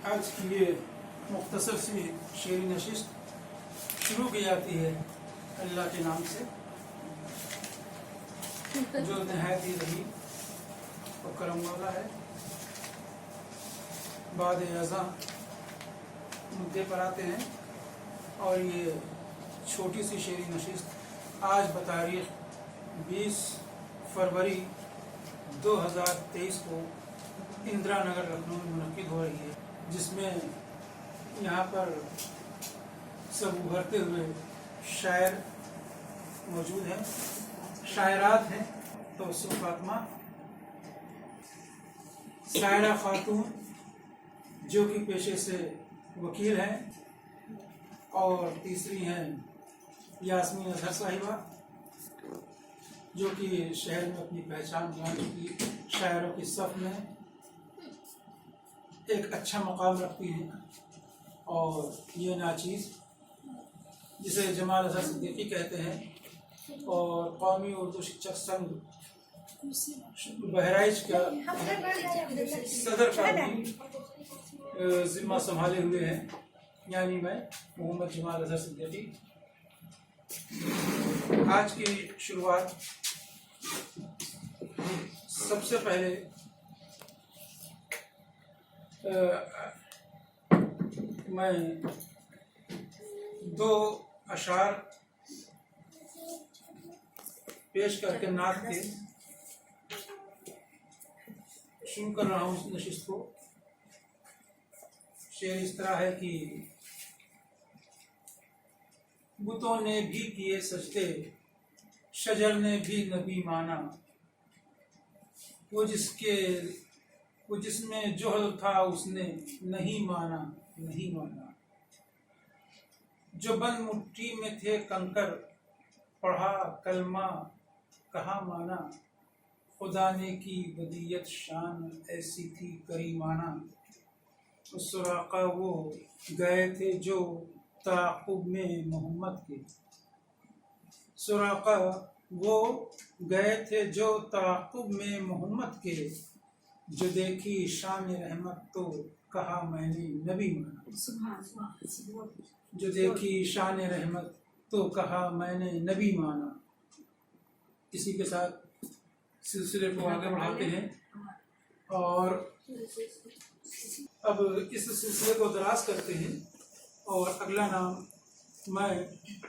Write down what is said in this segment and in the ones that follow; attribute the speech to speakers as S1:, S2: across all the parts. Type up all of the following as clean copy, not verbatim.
S1: आज की ये मुख्तसर सी शेरी नशिस्त शुरू की जाती है अल्लाह के नाम से, जो नहायत ही रहीम और करम वाला है। बाद अज़ां मुद्दे पर आते हैं और ये छोटी सी शेरी नशिस्त आज बतारीख 20 फरवरी 2023 को इंदिरा नगर लखनऊ में मुनक्किद हो रही है, जिसमें यहाँ पर सब उभरते हुए शायर मौजूद हैं, शायरात हैं। तो फातिमा शायरा खातून जो कि पेशे से वकील हैं, और तीसरी हैं यास्मीन अजहर साहिबा जो कि शहर में अपनी पहचान बना चुकी, शायरों की सफ में एक अच्छा मकाम रखती हैं। और ये नाचीज़ जिसे जमाल अजहर सिद्दीकी कहते हैं और कौमी उर्दू शिक्षक संघ बहराइच का सदर का भी जिम्मा संभाले हुए हैं, यानी मैं मोहम्मद जमाल अजहर सिद्दीकी। आज की शुरुआत सबसे पहले मैं 2 अशार पेश करके नात के शुरू कर रहा हूँ इस नशिस्त को। शेर इस तरह है कि बुतों ने भी किए सजदे, शजर ने भी नबी माना, वो जिसमें जोहर था उसने नहीं माना, नहीं माना। जो बंद मुट्ठी में थे कंकर, पढ़ा कलमा कहा माना, खुदा ने की बदियत शान ऐसी थी करीमाना। उस सुराका वो गए थे जो ताक़ुब में मोहम्मद के, सुराका वो गए थे जो ताक़ुब में मोहम्मद के, जो देखी शान रहमत तो कहा मैंने नबी माना, जो देखी शान रहमत तो कहा मैंने नबी माना। इसी के साथ सिलसिले को आगे बढ़ाते हैं और अब इस सिलसिले को दराज करते हैं। और अगला नाम मैं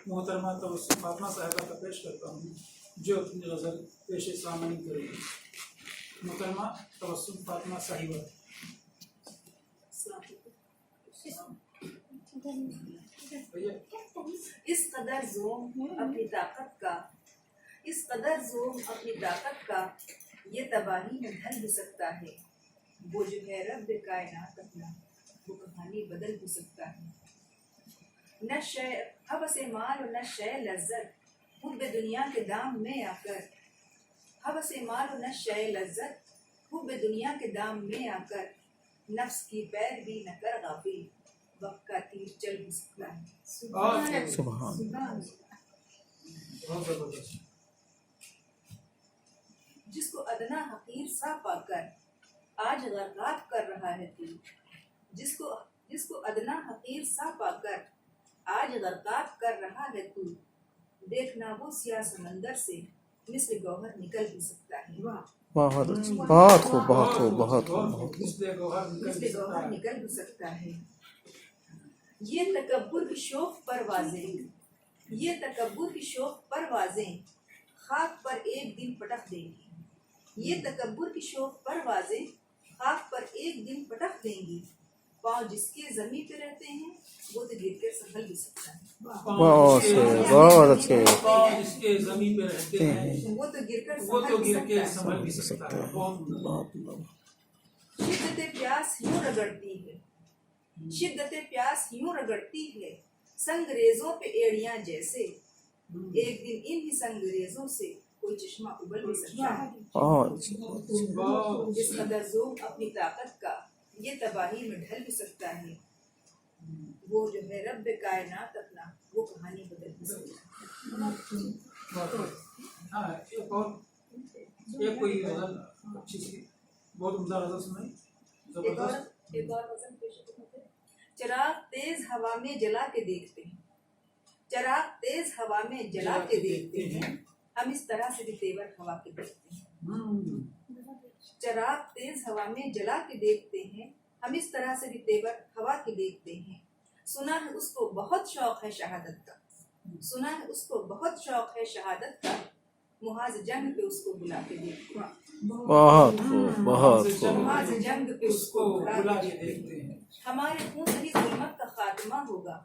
S1: मोहतरमा तबस्सुम फातिमा साहिबा का पेश करता हूँ, जो अपनी गज़ल पेश सामने करेंगी। मोहतरमा तबस्सुम फातिमा साहिबा।
S2: इस कदर ज़ोम अपनी ताकत का, इस कदर ज़ोम अपनी ताकत का, ये तबाही में ढल भी सकता है। वो जो है रब कायनात अपना, वो कहानी बदल भी सकता है। न शय हवसे माल और न शय लज्जत, हुब्बे दुनिया के दाम में आकर, हवसे माल और न शय लज्जत, हुब्बे दुनिया के दाम में आकर, नफ्स की पैर भी न कर गाफिल, वक्त का तीर चल भी सकता है। सुभान जिसको अदना हकीर सा पाकर आज गर्कात कर रहा है तू, जिसको अदना हकीर सा पाकर आज गर्कात कर रहा है तू, देखना वो सिया समंदर से मिस्र गौहर निकल भी सकता है।
S3: बहुत अच्छी, बहुत खूब, बहुत खूब, बहुत खूब, बहुत
S2: मिस्र गौहर निकल भी सकता है। ये तकब्बुर की शौक परवाज़ें, ये तकब्बुर की शौक परवाज़ें खाक पर एक दिन पटक देंगी। ये तकब्बुर की शौक परवाज़ें खाक पर एक दिन पटक देंगी। पाँव जिसके ज़मीन पे रहते हैं वो तो गिर कर संभल भी सकता है।
S3: बहुत अच्छे,
S1: पाँव जिसके ज़मीन पे रहते हैं
S2: वो तो गिर कर
S1: संभल भी सकता है।
S2: शिद्दत प्यास यूं रगड़ती है, शिद्दत प्यास यूं रगड़ती है, संगरेजों पे एड़ियां जैसे, एक दिन इन ही संगरेजों से कोई चश्मा उबल भी सकता है। जिस कदर ज़ोम अपनी ताकत का, ये तबाही में ढल भी सकता है। वो जो है रब कायनात अपना, वो कहानी बदल भी सकता है।
S1: हाँ, एक कोई गज़ल अच्छी सी, बहुत उम्दा गज़ल सुनाई, जबरदस्त।
S2: एक और वजन पेश करते हैं। चिराग तेज हवा में जला के देखते हैं, चिराग तेज हवा में जला के देखते हैं, हम इस तरह से भी तेवर हवा के देखते हैं। चिराग तेज हवा में जला के देखते हैं, हम इस तरह से भी तेवर हवा के देखते हैं। सुना है उसको बहुत शौक है शहादत का, सुना है उसको बहुत शौक है शहादत का, मुहाज जंग पे उसको बुला के देखते हैं।
S3: बहुत खूब, बहुत खूब।
S2: मुहाज जंग पे उसको
S1: उसको
S2: बुला
S1: बुला
S2: के
S1: के देखते हैं।
S2: हमारे खून से ही जुल्मत का खात्मा होगा,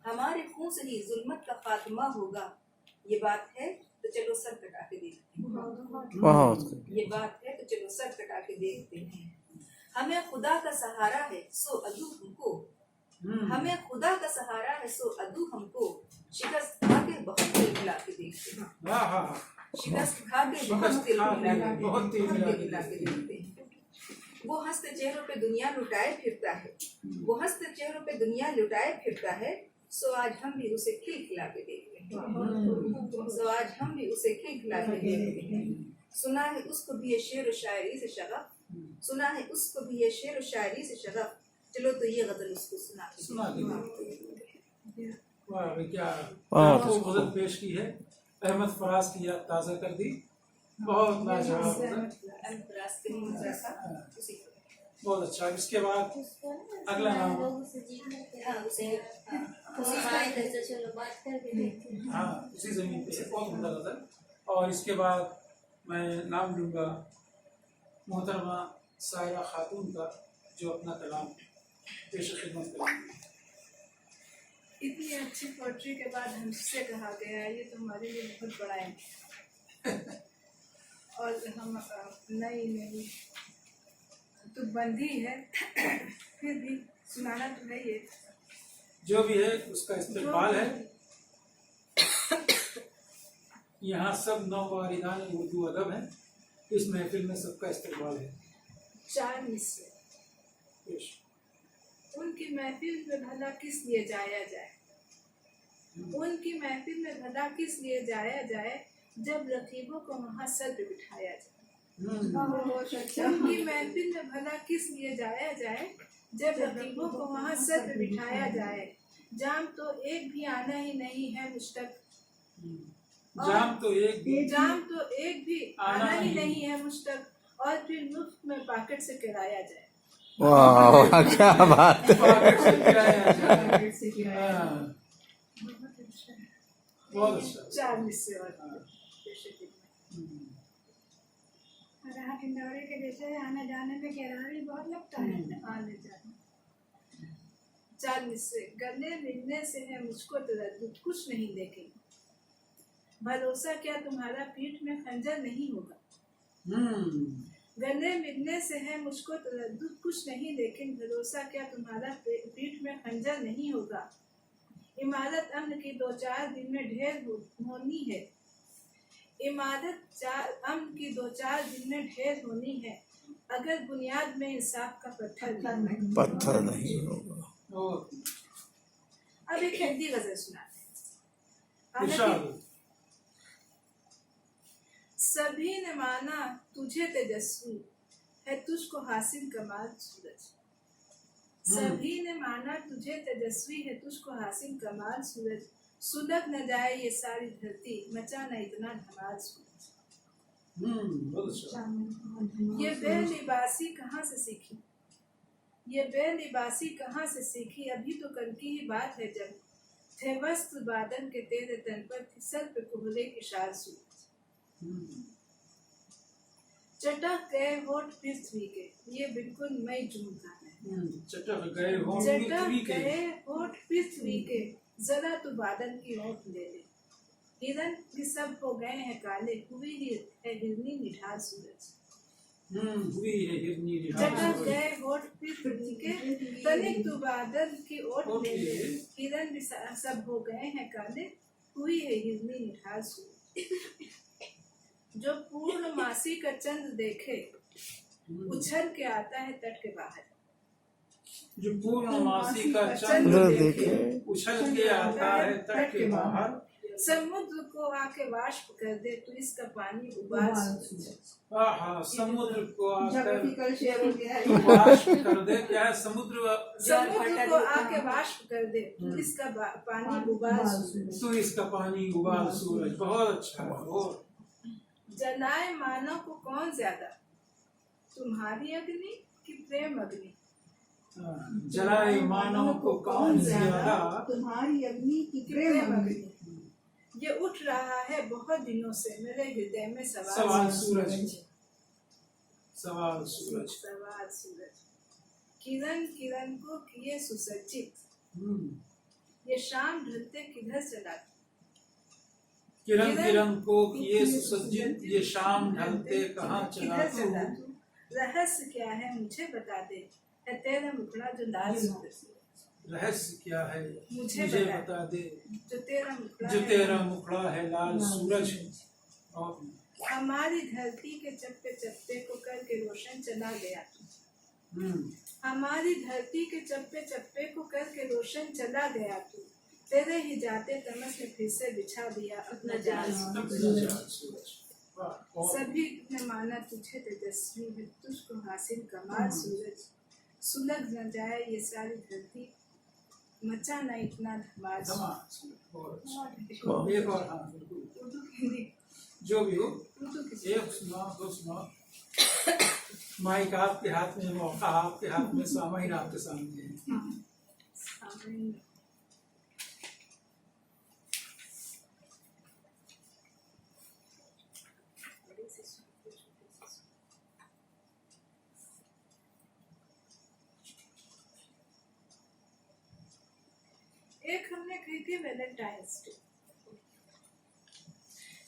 S2: हमारे खून से ही जुल्मत का खात्मा होगा, ये बात है तो चलो सर कटा के देखते हैं।
S3: बहुत खूब।
S2: ये बात है तो चलो सर कटा के देखते हैं। हमें खुदा का सहारा है सो अदू हमको, हमें खुदा का सहारा है सो अदू हमको, शिकस्त खा के बहुत दिल मिला के देखते हैं।
S1: हाँ हाँ हाँ।
S2: शिकस्त खा के बहुत
S1: शिकस्त
S2: दिल
S1: खा के
S2: मिला के
S1: बहुत दिल मिला के
S2: मिला के देखते हैं। वो हंसते चेहरों पे दुनिया लुटाए फिरता है, वो हंसते चेहरों पे दुनिया लुटाए फिरता है, सो आज हम भी उसे खिलखिला के देखते हैं, सो आज हम भी उसे खिलखिला के देखते हैं। सुना है उसको भी ये शेर व शायरी से शगफ, सुना है उसको भी ये शेर व शायरी से शगफ, चलो तो ये गजल उसको सुना
S1: के देखते हैं। वाह भाई, क्या
S3: बहुत
S1: खूब गजल पेश की है। अहमद फराज की याद ताज़ा कर दी। बहुत लाजवाब गजल, बहुत अच्छा। इसके बाद अगला नाम, हाँ उसी जमीन पे है, बहुत उम्दा गजल। और इसके बाद मैं नाम लूँगा मोहतरमा सायरा खातून का, जो अपना कलाम पेश खिदमत करेंगी।
S4: इतनी अच्छी पोट्री के बाद हमसे कहा गया है, ये तो हमारे लिए बहुत बड़ा है। और हम नई नई तो बंदी है, फिर भी सुनाना तो है ये।
S1: जो भी है उसका इस्तेमाल है। यहाँ सब नौवारिदान उर्दू अदब है, इस महफिल में सबका इस्तेमाल है।
S4: 4 मिसरे।
S1: पेश।
S4: उनकी महफिल में भला किस लिए जाया जाए, उनकी महफिल में भला किस लिए जाया जाए, जब रकीबों को वहाँ सर पे बिठाया जाए। उनकी महफिल में भला किस लिए जाया जाए, जब रकीबों को वहाँ सर पे बिठाया जाए। जाम तो एक भी आना ही नहीं है मुश्तक,
S1: जाम तो एक भी
S4: आना ही नहीं है मुश्तक, और फिर मुफ्त में पॉकेट से किराया जाए।
S3: वाह वाह, क्या बात है।
S1: पॉकेट से गिराया जाए। हाँ, बहुत अच्छा।
S4: 4 मिसरे और
S5: राहत इंदौरी के जैसे आने जाने में किराया भी बहुत लगता है।
S4: आने जाने। 4 मिसरे। गले मिलने से है मुझको तरद्दुद, कुछ नहीं देखेंगे, भरोसा क्या तुम्हारा पीठ में खंजर नहीं होगा। गले मिलने से है मुझको तरद्दुद, कुछ नहीं लेकिन भरोसा क्या तुम्हारा पीठ में खंजर नहीं होगा। इमारत अम्न की 2-4 दिन में ढेर होनी है, इमारत अम्न की 2-4 दिन में ढेर होनी है, अगर बुनियाद में इंसाफ का पत्थर नहीं
S3: होगा।
S4: अब एक हिंदी गजल सुनाते हैं।
S1: इरशाद।
S4: सभी ने माना तुझे तेजस्वी है, तुझको हासिल कमाल सूरज। सभी ने माना तुझे तेजस्वी है, तुझको हासिल कमाल सूरज। सुलग न जाए ये सारी धरती, मचा न इतना धमाल सूरज।
S1: बहुत अच्छा।
S4: ये बेलिबासी कहाँ से सीखी, ये बेलिबासी कहाँ से सीखी, अभी तो कल की ही बात है जब थे वस्त्र बादल के तेरे तन पर, थी सर पे कोहरे की शाल सूरज। चटक गए होठ पृथ्वी के, ये बिल्कुल मई जून का है।
S1: चटक गए होठ
S4: पृथ्वी के, जरा तो बादल की ओट ले ले। हिरन भी सब हो गए हैं काले, हुई है हिरनी निढाल सूरज।
S1: हुई है हिरनी निढाल
S4: चटक
S1: सूरज।
S4: गए होठ पृथ्वी के, तनिक तो बादल की ओट ले ले। हिरन भी सब हो गए हैं काले, हुई है हिरनी निढाल सूरज। जो पूर्णमासी का चंद्र देखे, उछल के आता है तट के बाहर।
S1: जो पूर्णमासी का चंद्र देखे, उछल के आता है तट के बाहर।
S4: समुद्र को आके वाष्प कर दे तो इसका पानी उबाल सूरज।
S1: हाँ, समुद्र को आकर
S2: Geographical शेर हो गया है।
S1: वाष्प कर दे। क्या है समुद्र?
S4: समुद्र को आके वाष्प कर दे तो इसका पानी उबाल सूरज।
S1: तो इसका पानी उबाल सूरज। बहुत अच्छा है। और
S4: जलाए मानव को कौन ज्यादा, तुम्हारी अग्नि कि प्रेम अग्नि।
S1: जलाए मानव को कौन ज्यादा,
S2: तुम्हारी अग्नि की
S4: प्रेम
S2: प्रेम अग्नि।
S4: अग्नि। ये उठ रहा है बहुत दिनों से मेरे हृदय में
S1: सवाल सूरज। सवाल सूरज।
S4: सवाल सूरज। किरण किरण को किए सुसज्जित, ये शाम ढलते किधर चला।
S1: किरण किरण को किए सुसज्जित, ये शाम ढलते कहाँ चला
S4: किधर
S1: तू।
S4: चला तू। रहस्य क्या है मुझे बता दे, है तेरा मुखड़ा जो लाल सूरज।
S1: रहस्य क्या है
S4: मुझे
S1: मुझे
S4: बता
S1: बता दे,
S4: जो तेरा मुखड़ा
S1: जो
S4: है।
S1: तेरा मुखड़ा है लाल सूरज। और
S4: हमारी धरती के चप्पे चप्पे को करके रोशन चला गया तू। हमारी धरती के चप्पे चप्पे को करके रोशन चला गया तू। तेरे ही जाते तमस ने फिर से बिछा दिया अपना जाल सूरज।
S1: और
S4: सभी ने माना तुझे तेजस्वी है, तुझको हासिल कमाल सूरज। सुलग न जाए ये सारी धरती, मचा न इतना धमाल।
S1: धमाल सूरज। बहुत अच्छा। एक और, हाँ बिल्कुल,
S4: उर्दू की हिंदी,
S1: जो भी हो।
S4: उर्दू की
S1: एक सुनाओ, दो सुनाओ। माइक आपके हाथ में, मौका आपके हाथ में, सामाइन आपके सामने है।
S4: सामने। एक हमने कही थी वैलेंटाइंस डे,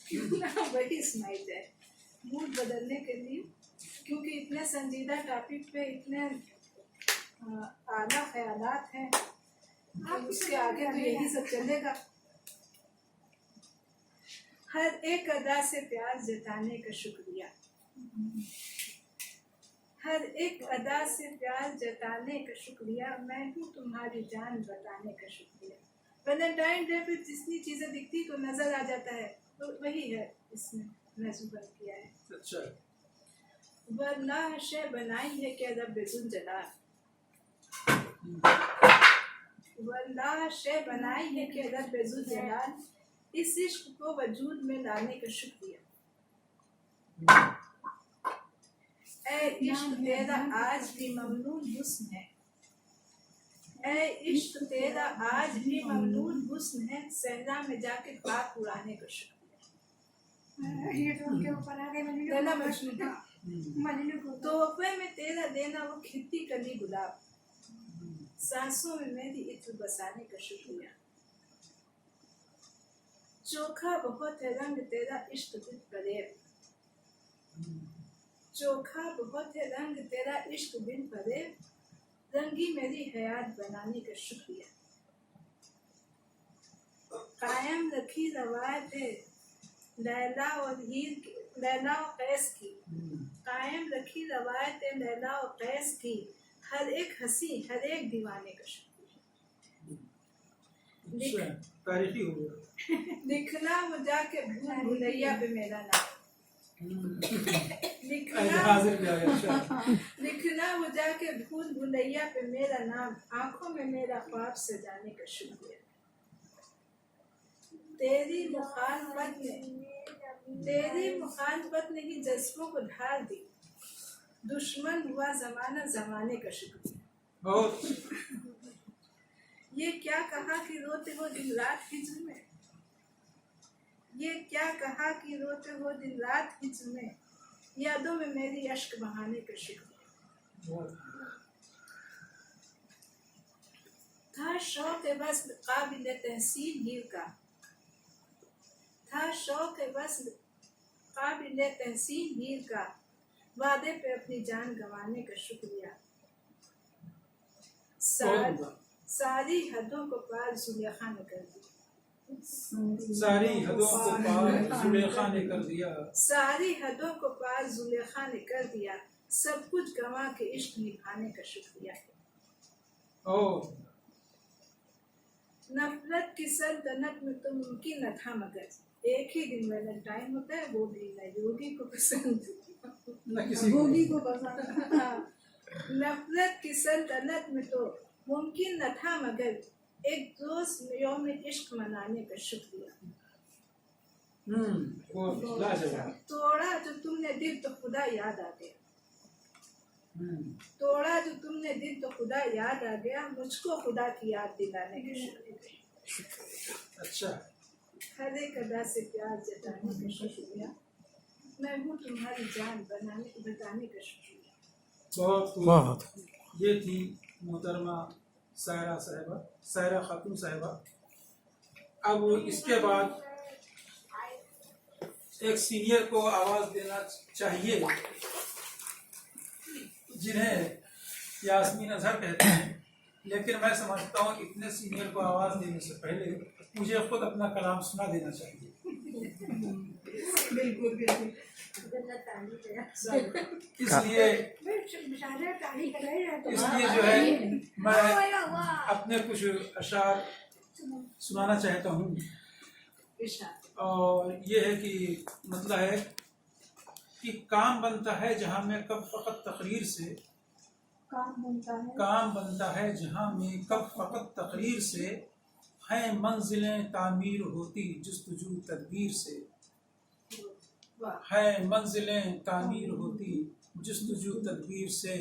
S4: क्यों ना वही सुनाई जाए मूड बदलने के लिए, क्योंकि इतने संजीदा टॉपिक पे इतने आला ख्यालात हैं, अब उसके आगे तो यही सब चलेगा। हर एक अदा से प्यार जताने का शुक्रिया, हर एक अदा से प्यार जताने का शुक्रिया, मैं हूँ तुम्हारी जान बताने का शुक्रिया। वैलेंटाइन डे पे जितनी चीजें दिखती तो नजर आ जाता है, तो वही है इसमें नजर किया है।
S1: अच्छा,
S4: वरना शे बनाई है क्या रब बेजुल जलाल, वरना शे बनाई है क्या रब बेजुल जलाल, इस इश्क को वजूद में लाने का शुक्रिया। ऐ इश्क तेरा आज भी ममनून हुस्न है, ऐ इश्क तेरा आज भी ममनून हुस्न है, सहरा में जाके पाक उड़ाने का शुक्रिया।
S5: ये तो उनके ऊपर आ गए
S4: लैला मजनू का
S5: मजनू को
S4: तोहफे में तेरा देना वो खिलती कली गुलाब, सांसों में मेरी इत्र बसाने का शुक्रिया। चोखा बहुत है रंग तेरा इश्क दिल फरेब, चोखा बहुत है रंग तेरा इश्क दिल फरेब, रंगी मेरी हयात बनाने का शुक्रिया। कायम रखी रवायत है लैला और हीर की, लैला और कैस की, कायम रखी रवायत है लैला और कैस की, हर एक हंसी हर एक दीवाने का शुक्रिया।
S1: अच्छा, तारीखी हो गया।
S4: लिखना वो जाके भूल भुलैया पे मेरा नाम,
S1: हाजिर किया गया। अच्छा,
S4: लिखना वो जाके भूल भुलैया पे मेरा नाम, आंखों में मेरा ख्वाब सजाने का शुक्रिया। तेरी मुखालफत ने ही जज्बों को ढाल दी, दुश्मन हुआ जमाना जमाने का शुक्रिया।
S1: बहुत
S4: ये क्या कहा कि रोते हो दिन रात हिज्र में, ये क्या कहा कि रोते हो दिन रात हिज्र में, यादों में मेरी अश्क बहाने का शुक्रिया। था शौक बस काबिल तहसीन हीर का, था शौक बस काबिल तहसीन हीर का, वादे पे अपनी जान गंवाने का शुक्रिया। सारी हदों को पार जुलेखा ने कर दिया,
S1: सारी हदों को पार जुलेखा ने कर दिया,
S4: सारी हदों को पार जुलेखा ने कर दिया, सब कुछ गंवा के इश्क निभाने का शुक्रिया।
S1: और
S4: नफरत की सल्तनत में तो मुमकिन न था मगर एक ही दिन वैलेंटाइन होता है, वो भी न योगी को पसंद
S1: न किसी को।
S5: भोगी को पसंद।
S4: हाँ, नफरत की सल्तनत में तो मुमकिन न था मगर एक दोस्त यौम इश्क मनाने का शुक्रिया।
S1: वो लाजवाब।
S4: तोड़ा जो तुमने दिल तो खुदा याद आ गया, तोड़ा जो तुमने दिल तो खुदा याद आ गया, मुझको खुदा की याद दिलाने का शुक्रिया।
S1: अच्छा,
S4: हर एक अदा से प्यार जताने का शुक्रिया, मैं हूँ तुम्हारी जान बताने का शुक्रिया।
S1: बहुत खूब।
S3: बहुत
S1: ये थी मोहतरमा सायरा साहिबा, सायरा खातून साहिबा। अब इसके बाद एक सीनियर को आवाज देना चाहिए, जिन्हें यास्मीन अजहर कहते हैं, लेकिन मैं समझता हूँ इतने सीनियर को आवाज देने से पहले मुझे खुद अपना कलाम सुना देना चाहिए।
S4: बिल्कुल बिल्कुल।
S1: इसलिए जो है मैं अपने कुछ अशार सुनाना चाहता हूँ, और ये है कि मतलब है कि काम बनता है जहाँ में कब फ़कत तकरीर से, काम बनता है जहाँ में कब फ़कत तकरीर से, हैं मंजिलें तामीर होती जुस्तजू तदबीर से, है मंजिलें तामीर होती जुस्तजू तदबीर से,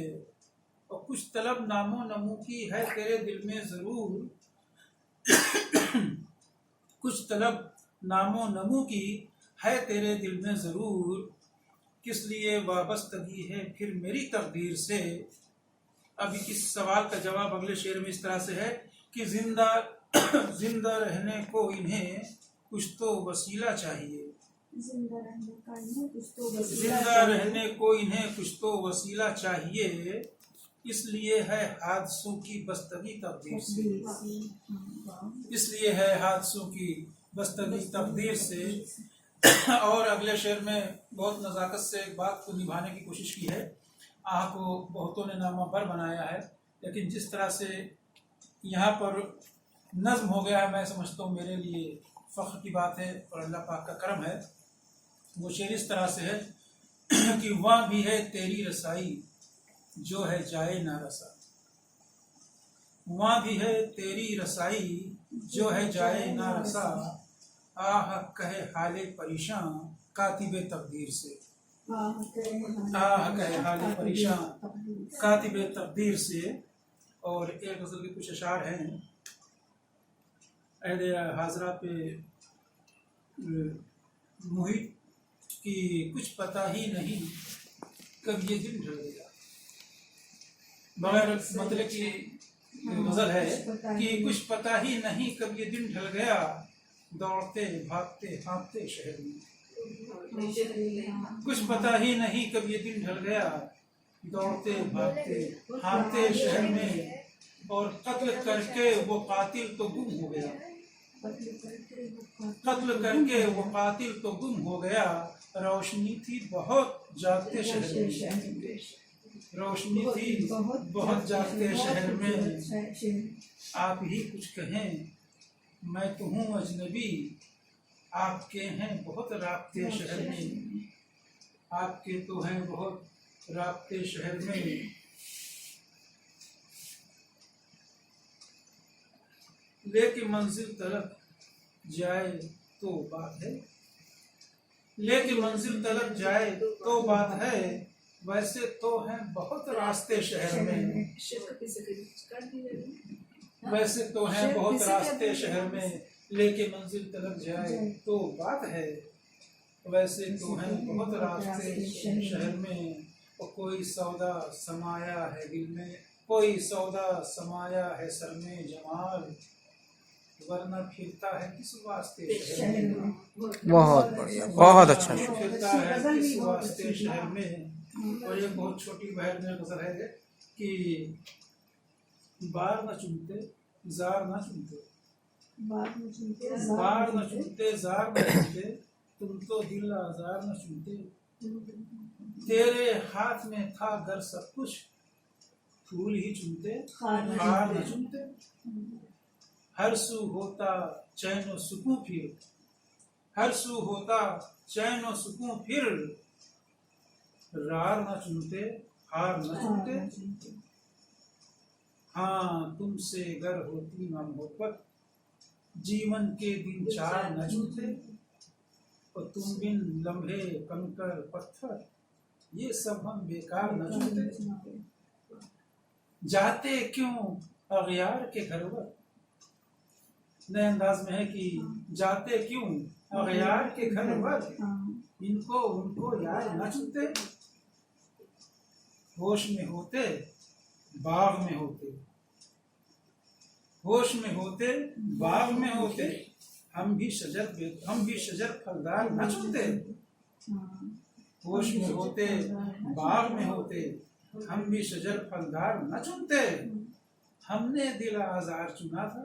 S1: और कुछ तलब नामो नमू की है तेरे दिल में ज़रूर, कुछ तलब नामो नमू की है तेरे दिल में ज़रूर, किस लिए वाबस्तगी है फिर मेरी तकदीर से। अब इस सवाल का जवाब अगले शेर में इस तरह से है कि जिंदा रहने को इन्हें कुछ तो वसीला चाहिए, जिंदा रहने को इन्हें कुछ तो वसीला चाहिए, इसलिए है हादसों की बस्तगी तकदीर से, इसलिए है हादसों की बस्तगी तकदीर से। और अगले शेर में बहुत नज़ाकत से एक बात को निभाने की कोशिश की है। आह को बहुतों ने नामावर बनाया है, लेकिन जिस तरह से यहाँ पर नज़्म हो गया है, मैं समझता हूँ मेरे लिए फ़ख्र की बात है और अल्लाह पाक का करम है। वो शेर इस तरह से है कि वहाँ भी है तेरी रसाई जो है जाए ना रसा, वहाँ भी है तेरी रसाई जो है जाए ना रसा, आह कहे हाले परेशान कातिबे तकदीर से, आह कहे हाले परेशान कातिबे तकदीर से। और एक गज़ल के कुछ अशार हैं। अहले हाजरा पे मुहित की कुछ पता ही नहीं कब ये दिन ढल गया, बगैर मतलब की गज़ल है कि कुछ पता ही नहीं कब ये दिन ढल गया, दौड़ते भागते हाँफते शहर में, कुछ पता ही नहीं कब ये दिन ढल गया, दौड़ते भागते हाँफते शहर में, और कत्ल करके वो कातिल तो गुम हो गया, कत्ल करके वो कातिल तो गुम हो गया, रोशनी थी बहुत जागते शहर में, रोशनी थी बहुत जागते शहर में, आप ही कुछ कहें मैं तो हूँ अजनबी, आपके हैं बहुत राब्ते शहर में, आपके तो हैं बहुत राब्ते शहर में। लेकिन मंजिल तलक जाए तो बात है, लेकिन मंजिल तलक जाए तो बात है, वैसे तो हैं बहुत रास्ते शहर में, वैसे तो हैं बहुत रास्ते शहर में, लेकिन मंजिल तलक जाए तो बात है, वैसे तो हैं बहुत रास्ते शहर में, और कोई सौदा समाया है दिल में, कोई सौदा समाया है सर में जमाल, वरना फिरता है किस वास्ते शहर में,
S3: बहुत बढ़िया, बहुत अच्छा।
S1: फिरता है किस वास्ते शहर में। और ये बहुत छोटी बहन में गज़ल है कि बार न चुनते जार न चुनते, बार न चुनते जार न चुनते, तुम तो दिल आजार न चुनते, तेरे हाथ में था गर सब कुछ, फूल ही चुनते हार न चुनते, हर सू होता चैन व सुकून फिर, हर सू होता चैन व सुकून फिर, रार न चुनते हार न चुनते। हाँ तुमसे गर होती न मोहब्बत, जीवन के दिन चार न चुनते। और तुम बिन लम्हे कंकर पत्थर, ये सब हम बेकार न चुनते। जाते क्यों अगयार के घर पर, नए अंदाज में है कि जाते क्यों अगयार के घर पर, इनको उनको यार न चुनते। होश में होते बाग में होते, होश में होते बाग में होते, हम भी शजर फलदार न चुनते। होश में होते बाग में होते, हम भी शजर फलदार न चुनते। हमने दिल आज़ार चुना था,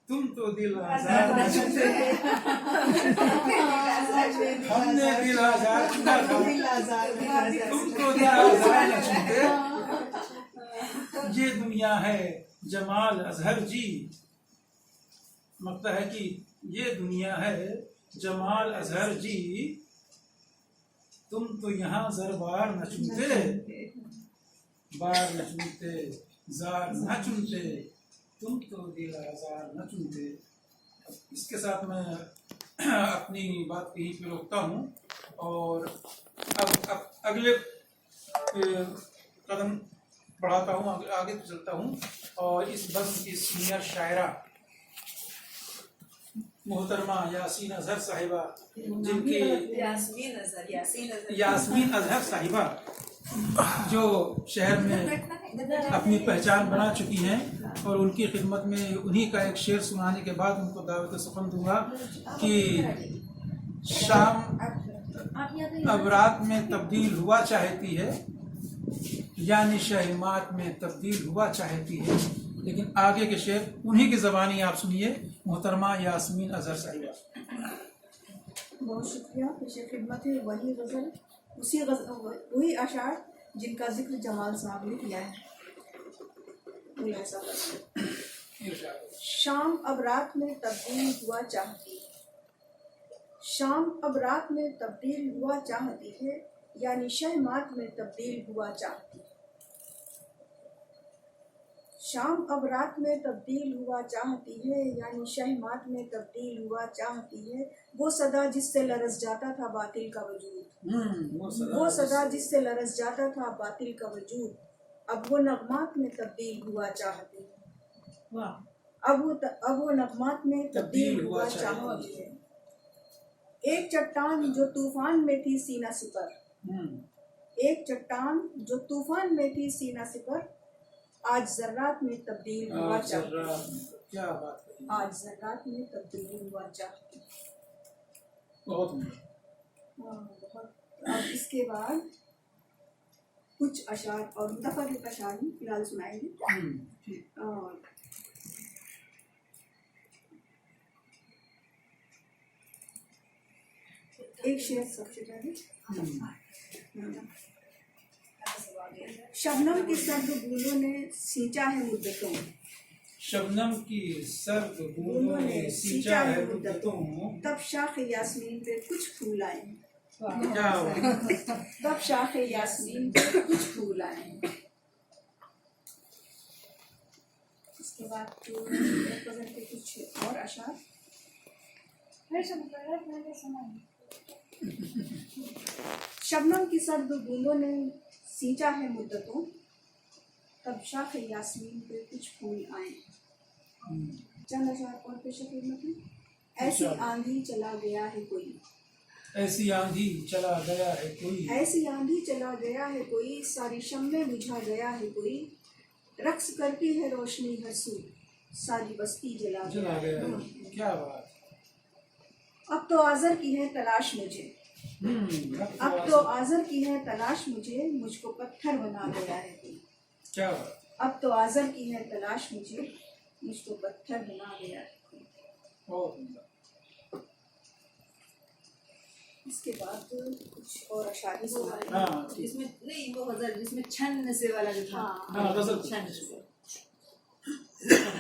S1: तुम तो दिल आज़ार न चुनते। हमने दिल आज़ार चुना था, तुम तो दिल आज़ार न चुनते। ये दुनिया है जमाल अजहर जी, मतलब है कि ये दुनिया है जमाल अजहर जी, तुम तो यहाँ ज़रबार न चुनते। बार न चुनते जार न चुनते, तुम तो दिल आज़ार न चुनते। इसके साथ मैं अपनी बात यहीं पे रोकता हूँ और अब अगले कदम बढ़ाता हूँ, आगे चलता हूँ। और इस बज़्म की सीनियर शायरा मोहतरमा यासीन अजहर साहिबा, जिनके यास्मीन अजहर साहिबा जो शहर में अपनी पहचान बना चुकी हैं, और उनकी खिदमत में उन्हीं का एक शेर सुनाने के बाद उनको दावत सुखन दूंगा कि शाम अब रात में तब्दील हुआ चाहती है, यानी शहमात में तब्दील हुआ चाहती है। लेकिन आगे के शेर उन्हीं की ज़बानी आप सुनिए, मोहतरमा यास्मीन अजहर साहिबा।
S6: बहुत शुक्रिया। पेश खिदमत है वही गज़ल, वही अशार जिनका जिक्र जमाल साहब ने किया है। शाम अब रात में तब्दील हुआ चाहती है, शाम अब रात में तब्दील हुआ चाहती है, यानी शहमात में तब्दील हुआ चाहती है। शाम अब रात में तब्दील हुआ चाहती है, यानी शहमात में तब्दील हुआ चाहती है। वो सदा जिससे लरज़ जाता था बातिल का वजूद, वो सदा जिससे लरज़ जाता था बातिल का वजूद, अब वो नगमात में तब्दील हुआ चाहती है। अब वो नगमात में तब्दील हुआ चाहती है। एक चट्टान जो तूफान में थी सीना सिपर, एक चट्टान जो तूफान में थी सीना सिपर, आज जर्रात में तब्दील हुआ चाहती है।
S1: क्या बात है,
S6: आज जर्रात में तब्दील हुआ चाहती है।
S1: बहुत।
S6: अब इसके बाद कुछ अशार और मुतफर्रिक़ अशार ही फिलहाल सुनाएंगे। और एक शेर सबसे पहले, शबनम की सर्द बूंदों ने सींचा है मुद्दतों,
S1: शबनम की सर्द बूंदों ने सींचा है मुद्दतों,
S6: तब शाख यास्मीन पे कुछ फूल आए,
S1: क्या हुआ?
S6: तब शाख यास्मीन पे कुछ फूल आए। इसके बाद के कुछ और अशार। शबनम की सर्द बूंदों ने सींचा है मुद्दतों, तब शाख यास्मीन पे कुछ फूल आए। चंद अशार और पेश खिदमत में। ऐसी आंधी चला गया है कोई,
S1: ऐसी आंधी चला गया है कोई,
S6: ऐसी आंधी चला गया है कोई, सारी शम्में बुझा गया है कोई, रक्स करती है रोशनी हंसू, सारी बस्ती जला
S1: चला गया है। क्या बात।
S6: अब तो आज़र की है तलाश मुझे, अब तो आज़र की है तलाश मुझे, मुझको पत्थर बना गया है कोई।
S1: क्या बात।
S6: अब तो आज़र की है तलाश मुझे, मुझको पत्थर बना गया है कोई।
S1: बहुत सुंदर।
S6: इसके बाद कुछ और अशारी सुनाए।
S1: हाँ,
S2: इसमें नहीं वो गजल जिसमें छन्न से वाला जो था,
S1: हाँ, गजल।
S2: छन्न से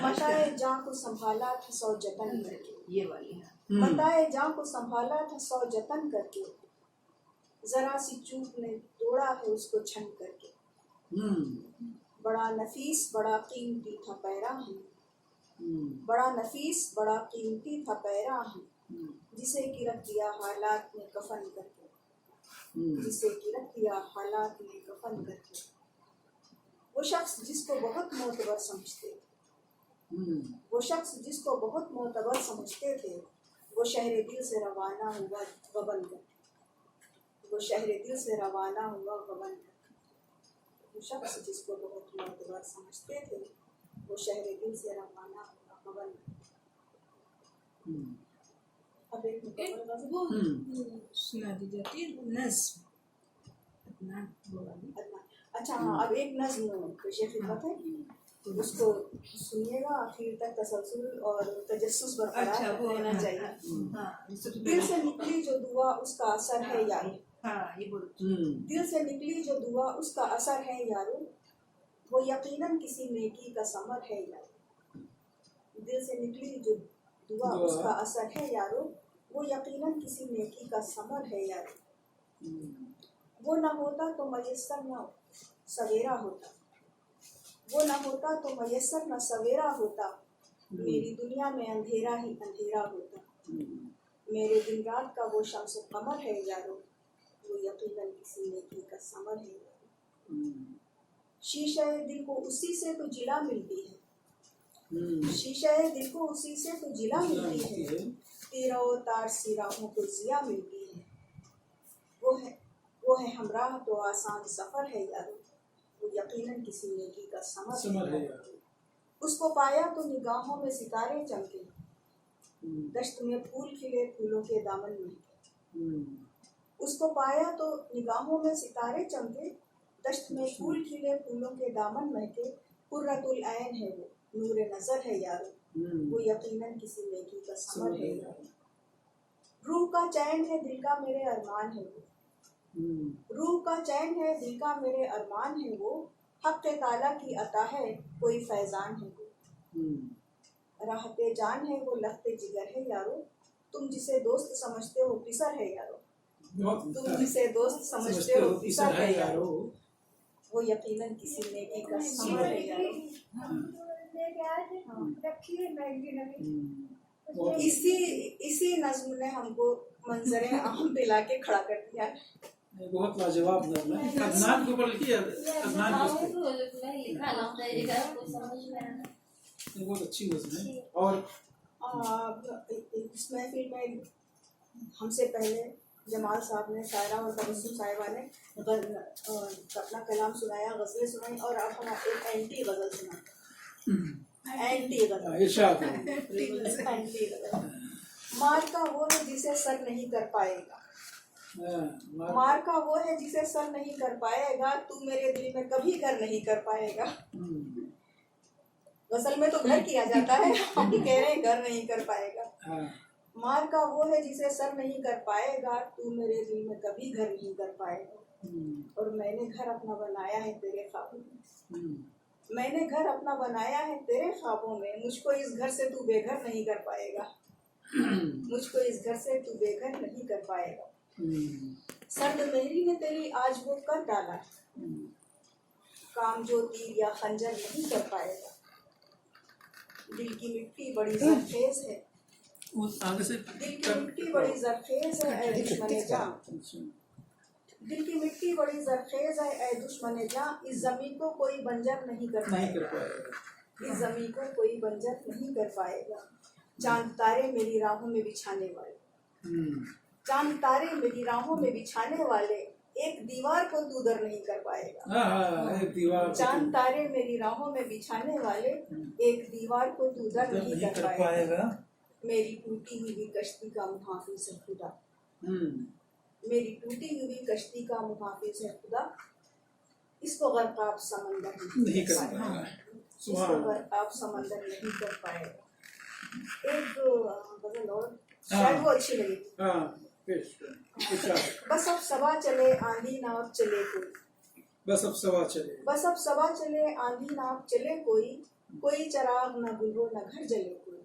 S6: मताए जा को संभाला था सौ जतन करके,
S2: ये वाली है।
S6: मताए जा को संभाला था सौ जतन करके, जरा सी चूक ने तोड़ा है उसको छन करके। बड़ा नफीस बड़ा कीमती था पैराहन, बड़ा नफीस बड़ा कीमती था पैराहन, जिसे कि रख दिया हालात ने कफन करके, जिसे कि रख दिया हालात ने कफन करके। वो शख्स जिसको बहुत मोतबर समझते, वो शख्स जिसको बहुत मोतबर समझते थे, वो शहर दिल से रवाना हुआ गबन करके, वो शहर दिल से रवाना हुआ गबन करके। वो शख्स जिसको बहुत मोतबर समझते थे, वो शहर दिल से रवाना हुआ गबन करके। अब एक मुकम्मल गज़ल।
S4: वो सुना दी जाती है नज़्म, अदनान वो वाली।
S6: अच्छा हाँ, अब एक नज़्म पेशे खिदमत है, उसको सुनिएगा, आखिर तक तसलसल और तजस्सुस बरकरार रहना चाहिए।
S2: हाँ,
S6: दिल से निकली जो दुआ उसका असर है यारो,
S2: हाँ, ये बोलो।
S6: दिल से निकली जो दुआ उसका असर है यारो, वो यकीनन किसी नेकी का समर है यारो। दिल से निकली जो दुआ उसका असर है यारो, वो यकीनन किसी नेकी का समर है यारो। वो न होता तो मयस्सर न सवेरा होता, वो न होता तो मयस्सर न सवेरा होता, मेरी दुनिया में अंधेरा ही अंधेरा होता। मेरे दिन रात का वो शम्स कमर है यारो, वो यकीनन किसी नेकी का समर है यारो। शीशे दिल को उसी से तो जिला मिलती है, शीशे दिल को उसी से तो जिला मिलती है, तीरों तार सिराहों को जिया मिलती है। वो है हमराह तो आसान सफर है यारो, वो यकीनन किसी नेकी का समर है यारो। उसको पाया तो निगाहों में सितारे चमके, दश्त में फूल खिले फूलों के दामन में। उसको पाया तो निगाहों में सितारे चमके, दश्त में फूल खिले फूलों के दामन महके। कुर्रतुल ऐन है वो, नूरे नजर है यारो, वो यकीनन किसी नेकी का समर है यारो। रूह का चैन है दिल का मेरे अरमान है वो, रूह का चैन है दिल का मेरे अरमान है वो, हक के ताला की अता है कोई फैजान है वो। राहते जान है वो लखते जिगर है यारो, तुम जिसे दोस्त समझते हो पिसर है यारो, तुम जिसे दोस्त समझते हो पिसर है यारो, वो यकीनन किसी नेकी का समर है यारो। इसी नज्म ने हमको मंजरे आम पे लाके खड़ा कर दिया।
S1: बहुत लाजवाब नज़्म है। अदनान के ऊपर लिखी है, अदनान के उस पे बहुत अच्छी नज़्म है। और
S6: इस महफिल में हमसे पहले जमाल साहब ने, सायरा और तबस्सुम साहिबा ने अपना कलाम सुनाया, गज़लें सुनाई, और अब हम एक एंटी गज़ल सुनाते। एंटी गज़ल। मार का वो है जिसे सर नहीं कर पाएगा, मार का वो है जिसे सर नहीं कर पाएगा, तू मेरे दिल में कभी घर नहीं कर पाएगा। गज़ल में तो घर किया जाता है, हम कह रहे हैं घर नहीं कर पाएगा। मार का वो है जिसे सर नहीं कर पाएगा, तू मेरे दिल में कभी घर नहीं कर पाएगा। और मैंने घर अपना बनाया है तेरे ख्वाबों में, मैंने घर अपना बनाया है तेरे ख्वाबों में, मुझको इस घर से तू बेघर नहीं कर पाएगा, मुझको इस घर से तू बेघर नहीं कर पाएगा। सर्द मेरी ने तेरी आज वो कर डाला है, काम जो तीर या खंजर नहीं कर पाएगा। दिल की मिट्टी बड़ी ज़रख़ेज़ है, दिल की मिट्टी बड़ी ज़रख़ेज़ है ऐ दुश्मने जां, दिल की मिट्टी बड़ी ज़रख़ेज़ है ऐ दुश्मने जां, इस ज़मीं को कोई बंजर नहीं कर पाएगा, इस ज़मीं को कोई बंजर नहीं कर पाएगा। चांद तारे मेरी राहों में बिछाने वाले, चांद तारे मेरी राहों में बिछाने वाले, एक दीवार को तू दर नहीं कर पाएगा।
S1: एक दीवार,
S6: चांद तारे मेरी राहों में बिछाने वाले, एक दीवार को तू दर नहीं कर पाएगा। मेरी टूटी हुई कश्ती का मुहाफिज है खुदा, मेरी टूटी हुई कश्ती का मुहाफिज है खुदा, इसको गर्क़ाब समंदर नहीं कर पाएगा, इसको गर्क़ाब समंदर नहीं कर पाएगा। एक गज़ल और शायद वो अच्छी लगेगी। बस अब सवा चले आंधी ना अब चले कोई,
S1: बस अब सवा चले,
S6: बस अब सवा चले आंधी ना अब चले कोई, कोई चराग न गुल हो न घर जले कोई।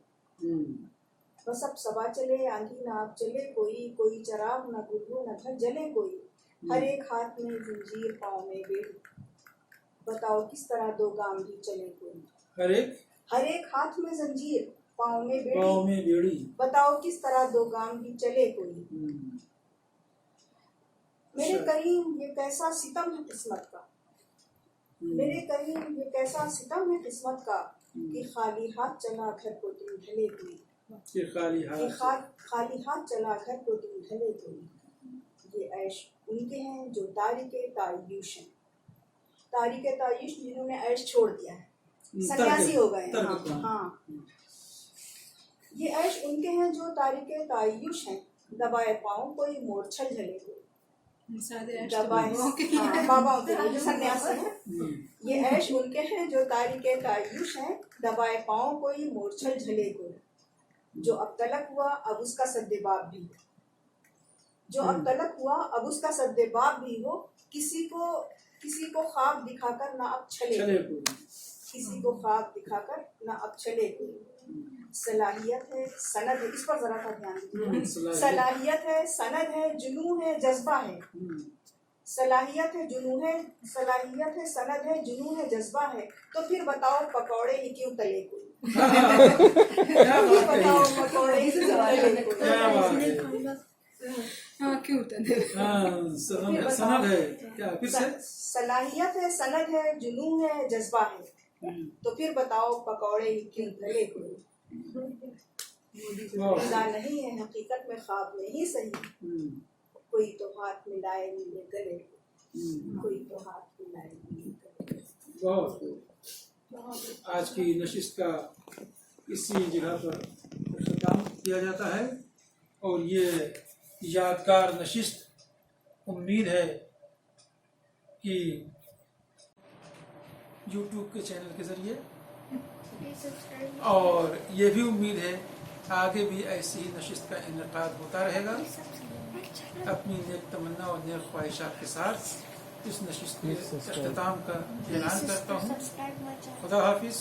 S6: बस अब सबा चले आंधी न आप चले कोई, कोई चराग न गुल हो न घर जले कोई। हर एक हाथ में जंजीर पाँव में बेड़ी, बताओ किस तरह दो गांव भी चले कोई। हर एक हाथ में जंजीर पाँव में बेड़ी, बताओ किस तरह दो गांव भी चले कोई। मेरे करीम ये कैसा सितम है किस्मत का, मेरे करीम ये कैसा सितम है किस्मत का, कि खाली हाथ चला घर को तुम ढले कोई। खाली हाथ चला घर को तुम ढले कोई। ये ऐश उनके हैं जो तारिके तायुश हैं, तारिके तायुश जिन्होंने ऐश छोड़ दिया है, सन्यासी हो गए हैं। हाँ, ये ऐश उनके हैं जो तारिके तायुश हैं, दबाए पाँव कोई मोरछल झले कोई। दबाए बाबाओं के लिए जो सन्यासी हैं, ये ऐश उनके हैं जो तारिके तायुश हैं, दबाए पाँव कोई मोरछल झले कोई। जो अब तलक हुआ अब उसका सद्देबाब भी हो, जो अब तलक हुआ अब उसका सद्देबाब भी हो। किसी को ख्वाब दिखाकर ना अब छले कोई, किसी को ख्वाब दिखाकर ना अब छले कोई। सलाहियत है सनद है, इस पर जरा सा ध्यान दीजिए। सलाहियत है सनद है जुनून है जज्बा है। सलाहियत है जुनून है, सलाहियत है सनद है जुनून है जज्बा है। तो फिर बताओ पकौड़े ही क्यों तले कोई। बताओ पकौड़े ही क्यों तले कोई।
S1: सनद है क्या, फिर से?
S6: सलाहियत है सनद है जुनून है जज्बा है, तो फिर बताओ पकौड़े ही क्यों तले कोई। खुदा नहीं है हकीकत में ख्वाब नहीं सही, कोई तो हाथ मिलाए मिले गले, कोई तो हाथ मिलाए मिले गले।
S1: बहुत आज की नशिस्त का इसी जगह पर अख्ताम किया जाता है और ये यादगार नशिस्त उम्मीद है कि YouTube के चैनल के ज़रिए, और ये भी उम्मीद है आगे भी ऐसी ही नशिस्त का इनेकाद होता रहेगा। अपनी नेक तमन्ना और नेक ख्वाहिशात के साथ इस नशिस्त के अख्ताम का ऐलान करता हूँ। खुदा हाफिज़।